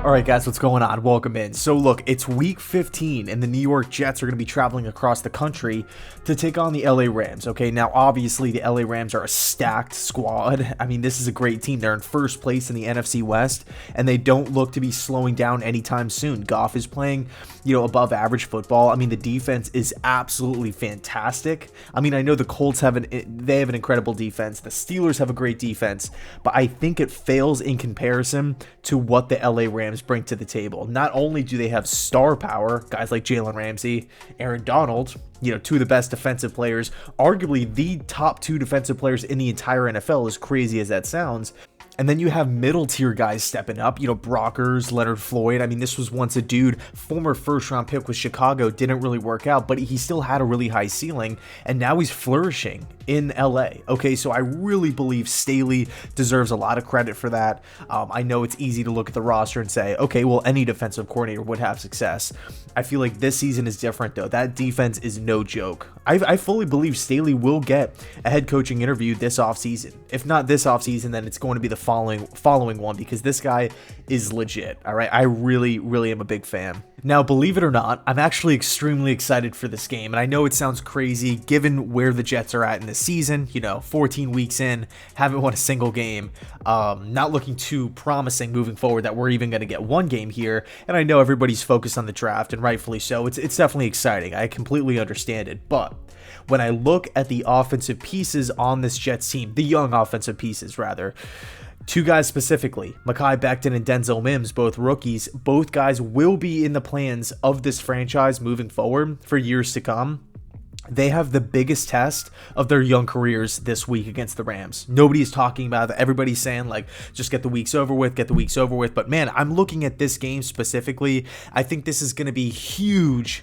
All right, guys, what's going on? Welcome in. So look, it's week 15 and the New York Jets are going to be traveling across the country to take on the LA Rams. Okay, now obviously the LA Rams are a stacked squad. I mean, this is a great team. They're in first place in the NFC West and they don't look to be slowing down anytime soon. Goff is playing, above average football. I mean, the defense is absolutely fantastic. I mean, I know the Colts have an incredible defense. The Steelers have a great defense, but I think it fails in comparison to what the LA Rams bring to the table. Not only do they have star power, guys like Jalen Ramsey, Aaron Donald, two of the best defensive players, arguably the top two defensive players in the entire NFL, as crazy as that sounds. And then you have middle tier guys stepping up, Brockers, Leonard Floyd. I mean, this was once a dude, former first round pick with Chicago, didn't really work out, but he still had a really high ceiling, and now he's flourishing in LA. Okay, so I really believe Staley deserves a lot of credit for that. I know it's easy to look at the roster and say, okay, well, any defensive coordinator would have success. I feel like this season is different, though. That defense is no joke. I fully believe Staley will get a head coaching interview this offseason. If not this offseason, then it's going to be the following one, because this guy is legit. All right, I really am a big fan. Now, believe it or not, I'm actually extremely excited for this game, and I know it sounds crazy given where the Jets are at in the season. 14 weeks in, haven't won a single game, not looking too promising moving forward that we're even going to get one game here. And I know everybody's focused on the draft, and rightfully so. It's definitely exciting. I completely understand it, but when I look at the offensive pieces on this Jets team, the young offensive pieces rather, two guys specifically, Mekhi Becton and Denzel Mims, both rookies. Both guys will be in the plans of this franchise moving forward for years to come. They have the biggest test of their young careers this week against the Rams. Nobody's talking about it. Everybody's saying, just get the weeks over with. But man, I'm looking at this game specifically. I think this is going to be huge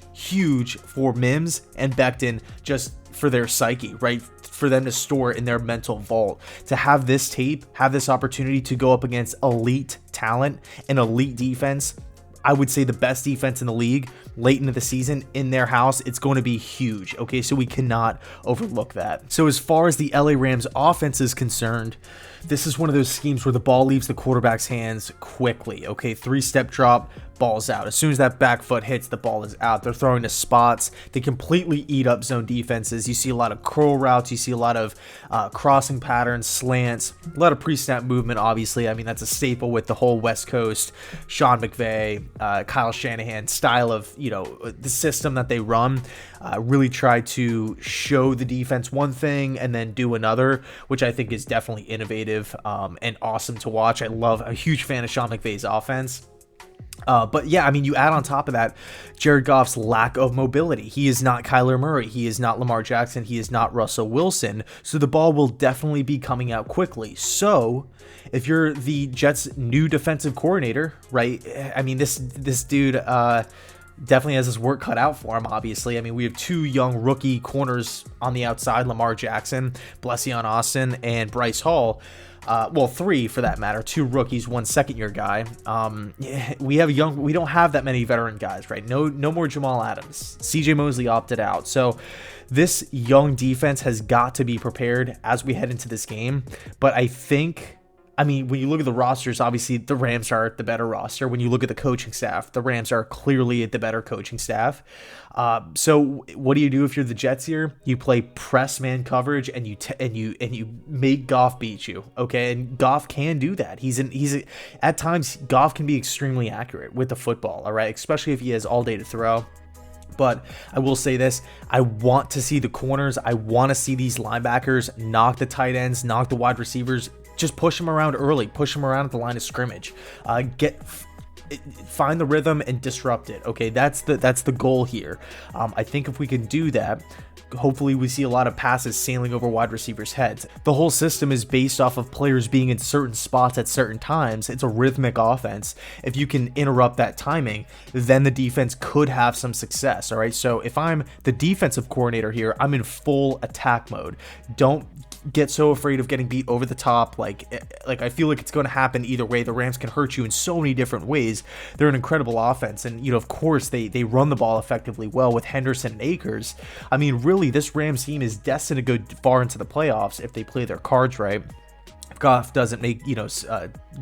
for Mims and Becton, just for their psyche, right? For them to store in their mental vault, to have this tape, have this opportunity to go up against elite talent and elite defense. I would say the best defense in the league late into the season in their house. It's going to be huge. Okay, so we cannot overlook that. So as far as the LA Rams offense is concerned, this is one of those schemes where the ball leaves the quarterback's hands quickly. Okay, 3-step drop, ball's out. As soon as that back foot hits, the ball is out. They're throwing to spots. They completely eat up zone defenses. You see a lot of curl routes. You see a lot of crossing patterns, slants, a lot of pre-snap movement, obviously. I mean, that's a staple with the whole West Coast, Sean McVay, Kyle Shanahan style of, the system that they run. Really try to show the defense one thing and then do another, which I think is definitely innovative and awesome to watch. I'm a huge fan of Sean McVay's offense. But yeah, I mean, you add on top of that Jared Goff's lack of mobility. He is not Kyler Murray. He is not Lamar Jackson. He is not Russell Wilson. So the ball will definitely be coming out quickly. So if you're the Jets' new defensive coordinator, right? I mean, this dude definitely has his work cut out for him, obviously. I mean, we have two young rookie corners on the outside, Lamar Jackson, Blesian Austin, and Bryce Hall. Well, three for that matter, two rookies, one second-year guy. We don't have that many veteran guys, right? No more Jamal Adams. CJ Mosley opted out. So this young defense has got to be prepared as we head into this game. But I mean, when you look at the rosters, obviously the Rams are the better roster. When you look at the coaching staff, the Rams are clearly the better coaching staff. So what do you do if you're the Jets here? You play press man coverage and you make Goff beat you. Okay, and Goff can do that. At times Goff can be extremely accurate with the football. All right, especially if he has all day to throw. But I will say this, I want to see the corners. I want to see these linebackers knock the tight ends, knock the wide receivers. Just push them around early, push them around at the line of scrimmage, find the rhythm and disrupt it. Okay, that's the goal here. I think if we can do that, hopefully we see a lot of passes sailing over wide receivers' heads. The whole system is based off of players being in certain spots at certain times. It's a rhythmic offense. If you can interrupt that timing, then the defense could have some success. All right, so if I'm the defensive coordinator here, I'm in full attack mode. Don't get so afraid of getting beat over the top. Like I feel like it's going to happen either way. The Rams can hurt you in so many different ways. They're an incredible offense, and of course they run the ball effectively well with Henderson and Akers. I mean, really, this Rams team is destined to go far into the playoffs if they play their cards right. Goff doesn't make,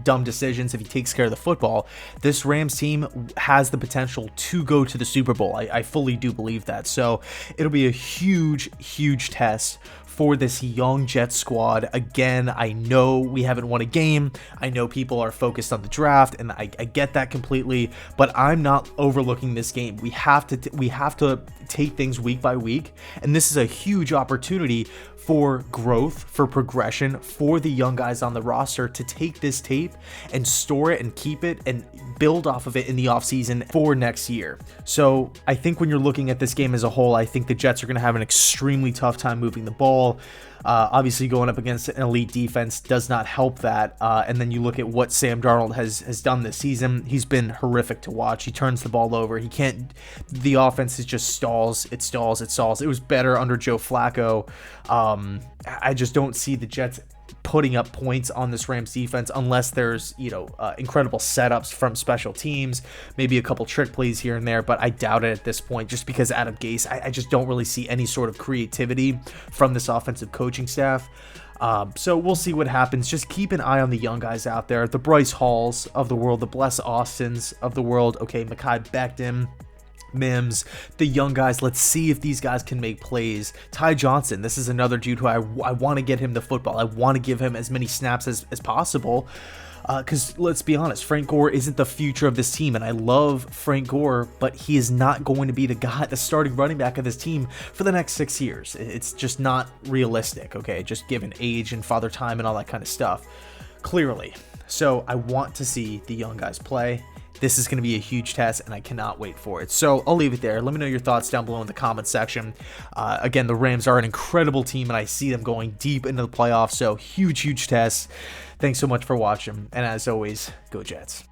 dumb decisions, if he takes care of the football, this Rams team has the potential to go to the Super Bowl. I fully do believe that. So it'll be a huge, huge test for this young Jets squad. Again, I know we haven't won a game. I know people are focused on the draft, and I get that completely, but I'm not overlooking this game. We have to take things week by week, and this is a huge opportunity for growth, for progression, for the young guys on the roster to take this tape and store it and keep it and build off of it in the offseason for next year. So I think when you're looking at this game as a whole, I think the Jets are going to have an extremely tough time moving the ball. Obviously, going up against an elite defense does not help that. And then you look at what Sam Darnold has done this season. He's been horrific to watch. He turns the ball over. He can't. The offense is just stalls. It stalls. It stalls. It was better under Joe Flacco. I just don't see the Jets putting up points on this Rams defense unless there's, incredible setups from special teams, maybe a couple trick plays here and there, but I doubt it at this point just because Adam Gase, I just don't really see any sort of creativity from this offensive coaching staff. So we'll see what happens. Just keep an eye on the young guys out there, the Bryce Halls of the world, the Bless Austins of the world, okay, Mekhi Becton, Mims, the young guys. Let's see if these guys can make plays. Ty Johnson, this is another dude who I want to get him the football. I want to give him as many snaps as possible. Because let's be honest, Frank Gore isn't the future of this team, and I love Frank Gore, but he is not going to be the starting running back of this team for the next 6 years. It's just not realistic, okay? Just given age and father time and all that kind of stuff, clearly. So I want to see the young guys play. This is going to be a huge test, and I cannot wait for it. So I'll leave it there. Let me know your thoughts down below in the comments section. Again, the Rams are an incredible team, and I see them going deep into the playoffs. So huge, huge test. Thanks so much for watching. And as always, go Jets.